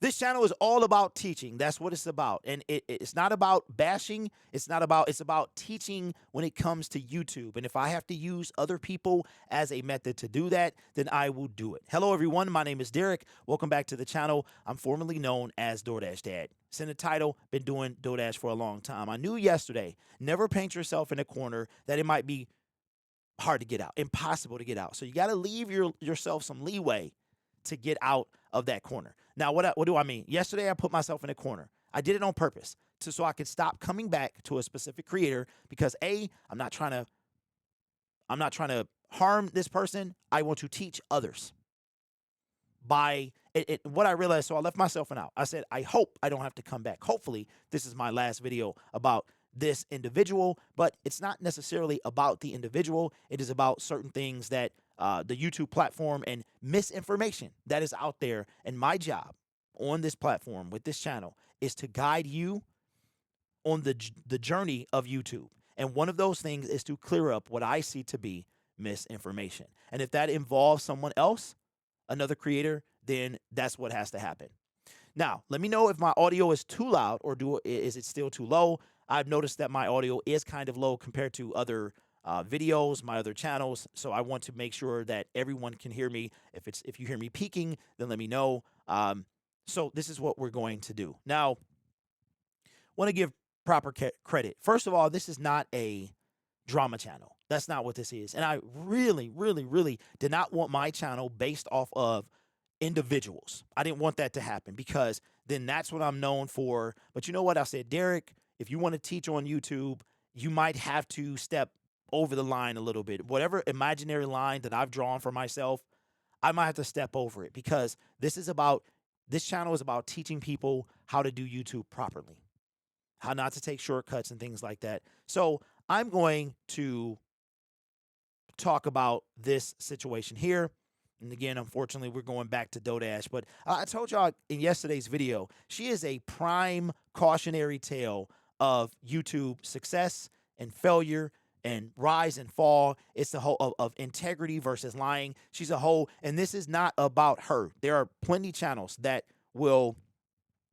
This channel is all about teaching. That's what it's about. And it's not about bashing. It's about teaching when it comes to YouTube. And if I have to use other people as a method to do that, then I will do it. Hello, everyone. My name is Derek. Welcome back to the channel. I'm formerly known as DoorDash Dad. It's in the title, been doing DoorDash for a long time. I knew yesterday, never paint yourself in a corner that it might be hard to get out, impossible to get out. So you got to leave yourself some leeway to get out of that corner. Now, what do I mean? Yesterday, I put myself in a corner. I did it on purpose so I could stop coming back to a specific creator because I'm not trying to harm this person. I want to teach others by what I realized. So I left myself an out. I said, I hope I don't have to come back. Hopefully, this is my last video about this individual, but it's not necessarily about the individual. It is about certain things that the YouTube platform and misinformation that is out there. And my job on this platform with this channel is to guide you on the journey of YouTube. And one of those things is to clear up what I see to be misinformation. And if that involves someone else, another creator, then that's what has to happen. Now, let me know if my audio is too loud or is it still too low. I've noticed that my audio is kind of low compared to other videos, my other channels. So I want to make sure that everyone can hear me. If you hear me peaking, then let me know. So this is what we're going to do. Now, want to give proper credit. First of all, this is not a drama channel. That's not what this is. And I really, really, really did not want my channel based off of individuals. I didn't want that to happen because then that's what I'm known for. But you know what? I said, Derek, if you want to teach on YouTube, you might have to step over the line a little bit. Whatever imaginary line that I've drawn for myself, I might have to step over it because this channel is about teaching people how to do YouTube properly, how not to take shortcuts and things like that. So I'm going to talk about this situation here. And again, unfortunately, we're going back to DoorDash. But I told y'all in yesterday's video, she is a prime cautionary tale of YouTube success and failure and rise and fall. It's the whole of integrity versus lying. She's a whole, and this is not about her. There are plenty channels that will,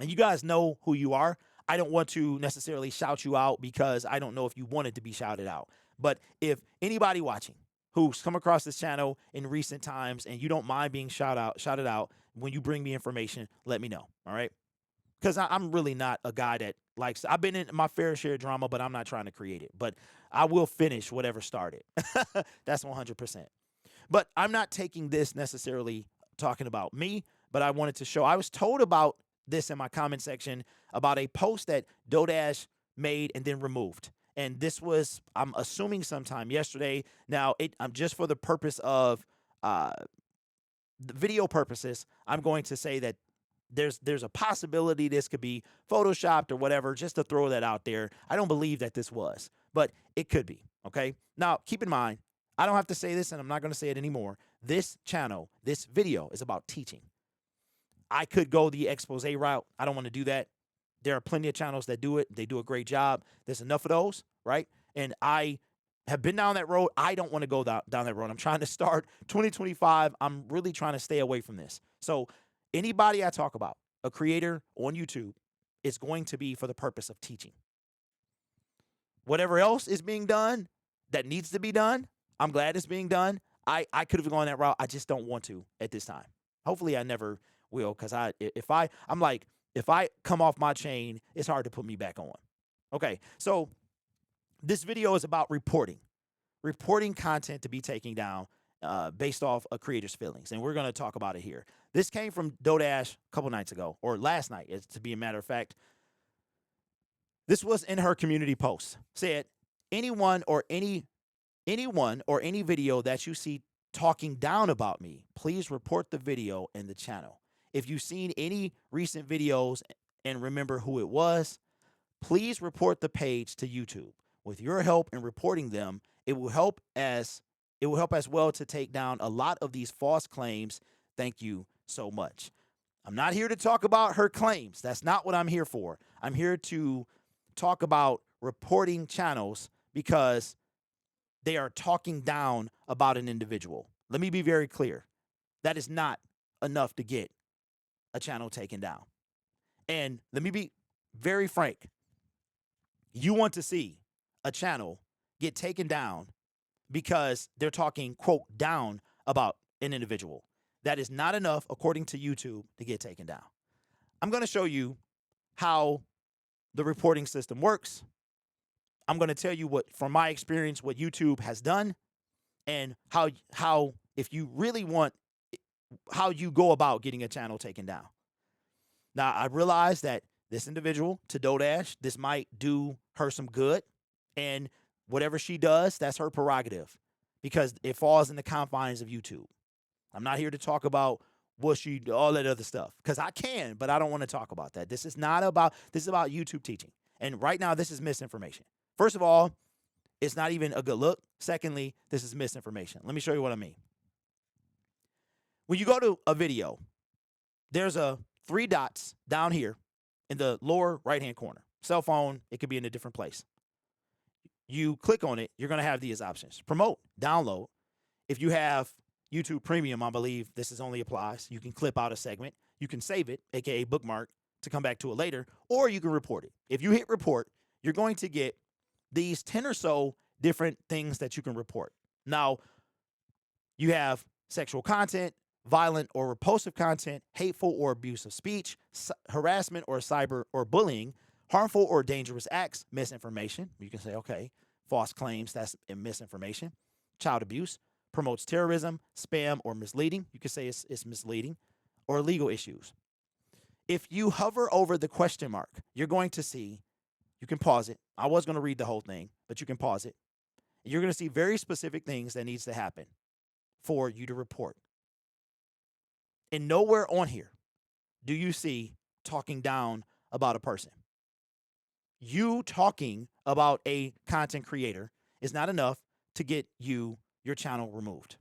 and you guys know who you are. I don't want to necessarily shout you out because I don't know if you wanted to be shouted out. But if anybody watching who's come across this channel in recent times and you don't mind being shouted out when you bring me information, let me know. All right. Because I'm really not a guy that likes, I've been in my fair share of drama, but I'm not trying to create it. But I will finish whatever started. That's 100%. But I'm not taking this necessarily talking about me, but I wanted to show, I was told about this in my comment section about a post that DoorDash made and then removed. And this was, I'm assuming sometime yesterday. Now, I'm just for the purpose of the video purposes, I'm going to say that there's a possibility this could be photoshopped or whatever, just to throw that out there. I don't believe that this was, but it could be, okay? Now, keep in mind, I don't have to say this, and I'm not going to say it anymore. This channel, this video is about teaching. I could go the expose route. I don't want to do that. There are plenty of channels that do it. They do a great job. There's enough of those, right? And I have been down that road. I don't want to go down that road. I'm trying to start 2025. I'm really trying to stay away from this. So anybody I talk about, a creator on YouTube, is going to be for the purpose of teaching. Whatever else is being done that needs to be done, I'm glad it's being done. I could have gone that route. I just don't want to at this time. Hopefully I never will, because if I come off my chain, it's hard to put me back on. Okay, so this video is about reporting content to be taken down based off a creator's feelings, and we're going to talk about it here. This came from DoorDash a couple nights ago, or last night, to be a matter of fact. This was in her community post. Said, anyone or any video that you see talking down about me, please report the video and the channel. If you've seen any recent videos and remember who it was, please report the page to YouTube. With your help in reporting them, it will help as well to take down a lot of these false claims. Thank you so much. I'm not here to talk about her claims. That's not what I'm here for. I'm here to talk about reporting channels because they are talking down about an individual. Let me be very clear. That is not enough to get a channel taken down. And let me be very frank. You want to see a channel get taken down because they're talking, quote, down about an individual. That is not enough, according to YouTube, to get taken down. I'm going to show you how the reporting system works. I'm going to tell you what, from my experience, what YouTube has done, and how if you really want, how you go about getting a channel taken down. Now, I realize that this individual, Dash, this might do her some good, and whatever she does, that's her prerogative, because it falls in the confines of YouTube. I'm not here to talk about what she, all that other stuff, because I can, but I don't want to talk about that. This is about YouTube teaching. And right now, this is misinformation. First of all, it's not even a good look. Secondly, this is misinformation. Let me show you what I mean. When you go to a video, there's a 3 dots down here in the lower right-hand corner. Cell phone, it could be in a different place. You click on it, you're going to have these options. Promote, download. If you have YouTube Premium, I believe this only applies. You can clip out a segment. You can save it, aka bookmark, to come back to it later, or you can report it. If you hit report, you're going to get these 10 or so different things that you can report. Now, you have sexual content, violent or repulsive content, hateful or abusive speech, harassment or cyber or bullying, harmful or dangerous acts, misinformation. You can say, okay, false claims, that's misinformation. Child abuse, promotes terrorism, spam or misleading. You can say it's misleading, or legal issues. If you hover over the question mark, you're going to see, you can pause it. I was going to read the whole thing, but you can pause it. You're going to see very specific things that needs to happen for you to report. And nowhere on here do you see talking down about a person. You talking about a content creator is not enough to get your channel removed.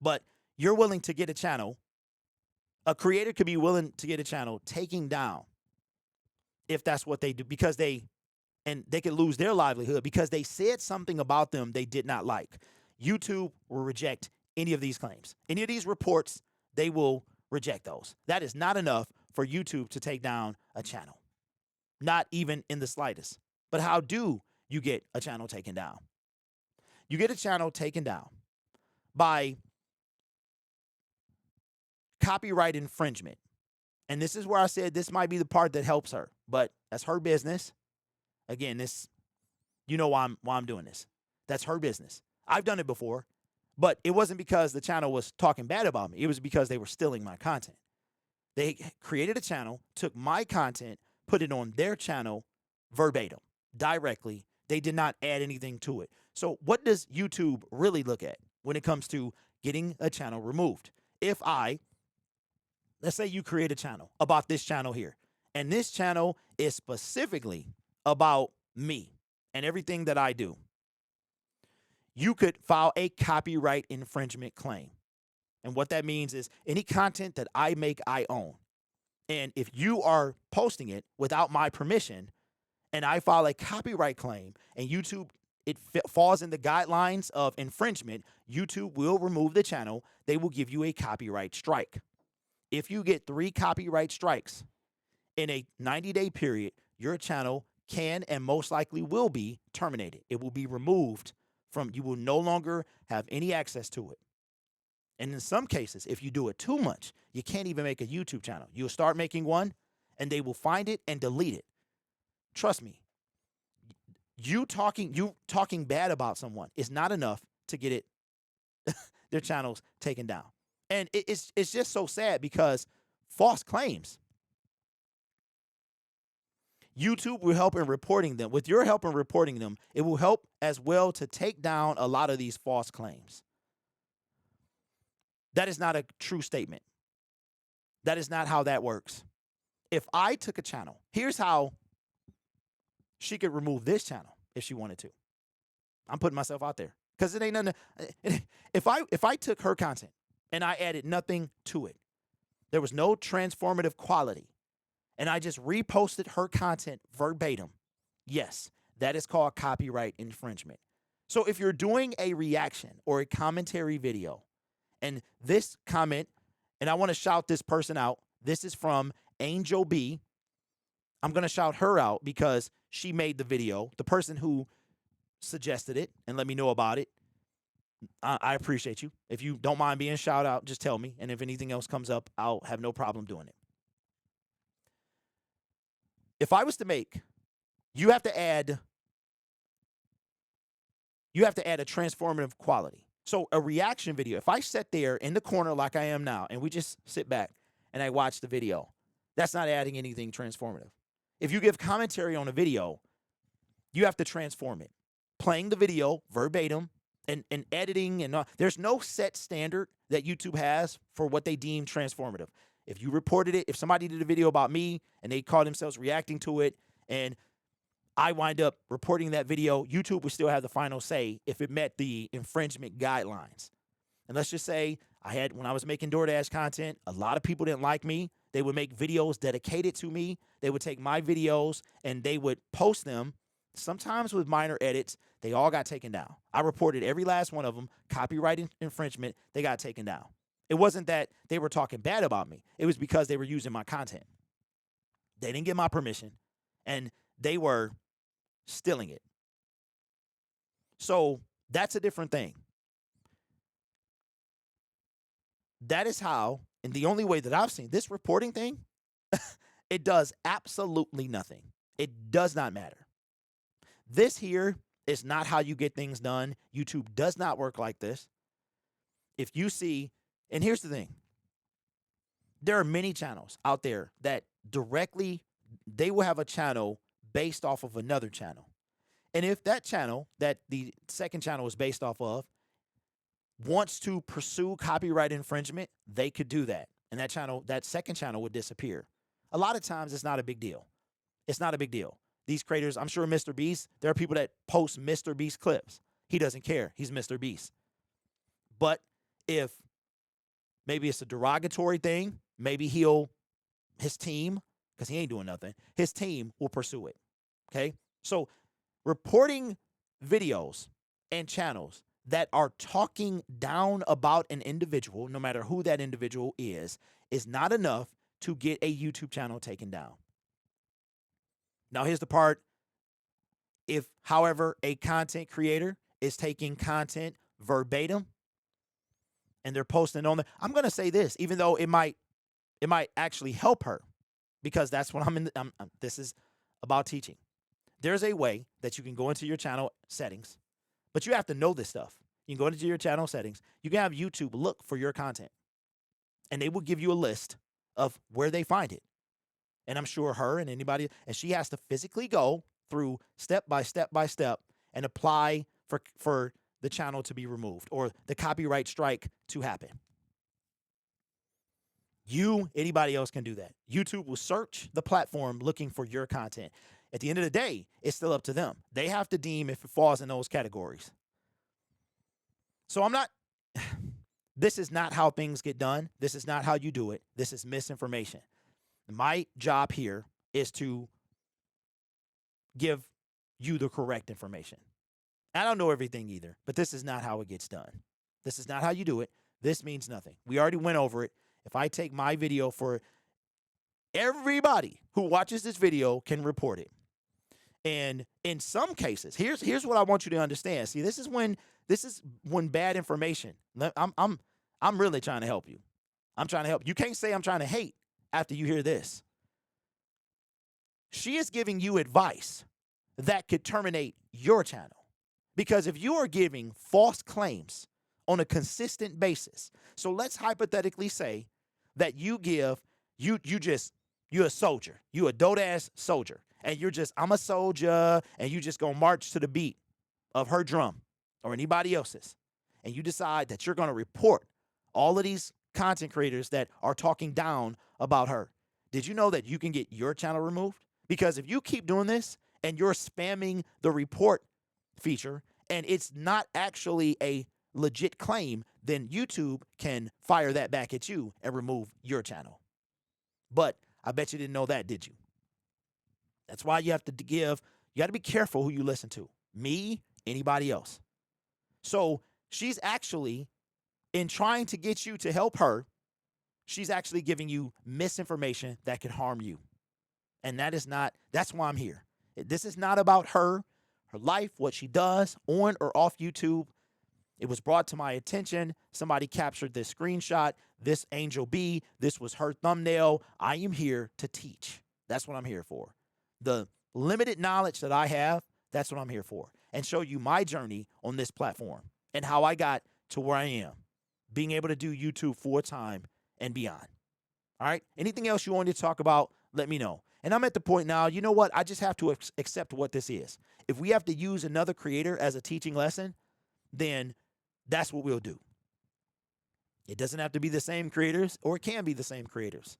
But you're willing to get a creator could be willing to get a channel taking down if that's what they do, because they could lose their livelihood because they said something about them they did not like. YouTube will reject any of these claims. Any of these reports, they will reject those. That is not enough for YouTube to take down a channel. Not even in the slightest. But how do you get a channel taken down? You get a channel taken down by copyright infringement. And this is where I said this might be the part that helps her, but that's her business. Again, you know why I'm doing this. That's her business. I've done it before, but it wasn't because the channel was talking bad about me. It was because they were stealing my content. They created a channel, took my content, put it on their channel verbatim, directly. They did not add anything to it. So what does YouTube really look at when it comes to getting a channel removed? Let's say you create a channel about this channel here, and this channel is specifically about me and everything that I do. You could file a copyright infringement claim. And what that means is any content that I make, I own. And if you are posting it without my permission and I file a copyright claim and YouTube, it falls in the guidelines of infringement, YouTube will remove the channel. They will give you a copyright strike. If you get 3 copyright strikes in a 90-day period, your channel can and most likely will be terminated. It will be removed from, you will no longer have any access to it. And in some cases, if you do it too much, you can't even make a YouTube channel. You'll start making one and they will find it and delete it. Trust me, you talking bad about someone is not enough to get their channels taken down. And it's just so sad because false claims. YouTube will help in reporting them. With your help in reporting them, it will help as well to take down a lot of these false claims. That is not a true statement. That is not how that works. If I took a channel, here's how she could remove this channel if she wanted to. I'm putting myself out there because it ain't nothing. If I took her content and I added nothing to it, there was no transformative quality, and I just reposted her content verbatim, yes, that is called copyright infringement. So if you're doing a reaction or a commentary video, and this comment, and I want to shout this person out, this is from Angel B. I'm going to shout her out because she made the video. The person who suggested it and let me know about it, I appreciate you. If you don't mind being shout out, just tell me. And if anything else comes up, I'll have no problem doing it. If I was to make, you have to add a transformative quality. So a reaction video, if I sit there in the corner like I am now and we just sit back and I watch the video, that's not adding anything transformative. If you give commentary on a video, you have to transform it. Playing the video verbatim and editing and there's no set standard that YouTube has for what they deem transformative. If you reported it, if somebody did a video about me and they call themselves reacting to it and I wind up reporting that video, YouTube would still have the final say if it met the infringement guidelines. And let's just say when I was making DoorDash content, a lot of people didn't like me. They would make videos dedicated to me. They would take my videos and they would post them, sometimes with minor edits. They all got taken down. I reported every last one of them, copyright infringement, they got taken down. It wasn't that they were talking bad about me. It was because they were using my content. They didn't get my permission, and they were stealing it. So that's a different thing. That is how, and the only way that I've seen this reporting thing, it does absolutely nothing. It does not matter. This here is not how you get things done. YouTube does not work like this. If you see, and here's the thing, there are many channels out there that directly, they will have a channel based off of another channel. And if that channel that the second channel is based off of wants to pursue copyright infringement, they could do that. And that second channel would disappear. A lot of times it's not a big deal. It's not a big deal. These creators, I'm sure Mr. Beast, there are people that post Mr. Beast clips. He doesn't care. He's Mr. Beast. But if maybe it's a derogatory thing, maybe his team, because he ain't doing nothing, his team will pursue it. Okay? So reporting videos and channels that are talking down about an individual, no matter who that individual is not enough to get a YouTube channel taken down. Now, here's the part. If, however, a content creator is taking content verbatim and they're posting on there, I'm going to say this, even though it might actually help her, because that's what this is about teaching. There's a way that you can go into your channel settings, but you have to know this stuff. You can go into your channel settings. You can have YouTube look for your content, and they will give you a list of where they find it. And I'm sure her and anybody, and she has to physically go through step by step by step and apply for the channel to be removed or the copyright strike to happen. Anybody else can do that. YouTube will search the platform looking for your content. At the end of the day, it's still up to them. They have to deem if it falls in those categories. So this is not how things get done. This is not how you do it. This is misinformation. My job here is to give you the correct information. I don't know everything either, but this is not how it gets done. This is not how you do it. This means nothing. We already went over it. If I take my video, for everybody who watches this video can report it. And in some cases, here's what I want you to understand. See, this is when bad information. I'm really trying to help you. I'm trying to help. You can't say I'm trying to hate after you hear this. She is giving you advice that could terminate your channel. Because if you are giving false claims on a consistent basis, so let's hypothetically say that you're a soldier, you a dope-ass soldier, and I'm a soldier, and you just gonna march to the beat of her drum or anybody else's, and you decide that you're gonna report all of these content creators that are talking down about her. Did you know that you can get your channel removed? Because if you keep doing this and you're spamming the report feature and it's not actually a legit claim, then YouTube can fire that back at you and remove your channel. But I bet you didn't know that, did you? That's why you got to be careful who you listen to. Me, anybody else. So she's actually, in trying to get you to help her, she's actually giving you misinformation that can harm you. And that's why I'm here. This is not about her life, what she does on or off YouTube. It was brought to my attention. Somebody captured this screenshot. This Angel B, this was her thumbnail. I am here to teach. That's what I'm here for. The limited knowledge that I have, that's what I'm here for. And show you my journey on this platform and how I got to where I am, being able to do YouTube full time and beyond. All right? Anything else you want to talk about, let me know. And I'm at the point now, you know what? I just have to accept what this is. If we have to use another creator as a teaching lesson, then that's what we'll do. It doesn't have to be the same creators, or it can be the same creators.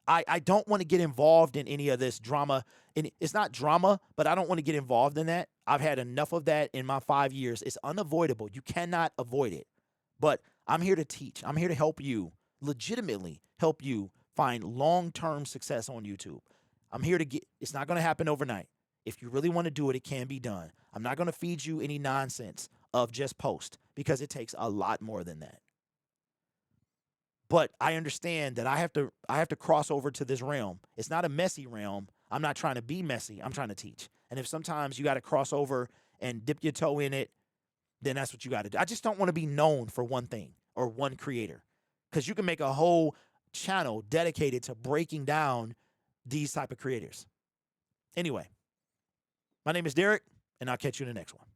I don't want to get involved in any of this drama. And it's not drama, but I don't want to get involved in that. I've had enough of that in my 5 years. It's unavoidable. You cannot avoid it. But I'm here to teach. I'm here to help you, legitimately help you find long-term success on YouTube. I'm here to it's not going to happen overnight. If you really want to do it, it can be done. I'm not going to feed you any nonsense of just post, because it takes a lot more than that. But I understand that I have to cross over to this realm. It's not a messy realm. I'm not trying to be messy. I'm trying to teach. And if sometimes you got to cross over and dip your toe in it, then that's what you got to do. I just don't want to be known for one thing or one creator, because you can make a whole channel dedicated to breaking down these type of creators. Anyway, my name is Derek, and I'll catch you in the next one.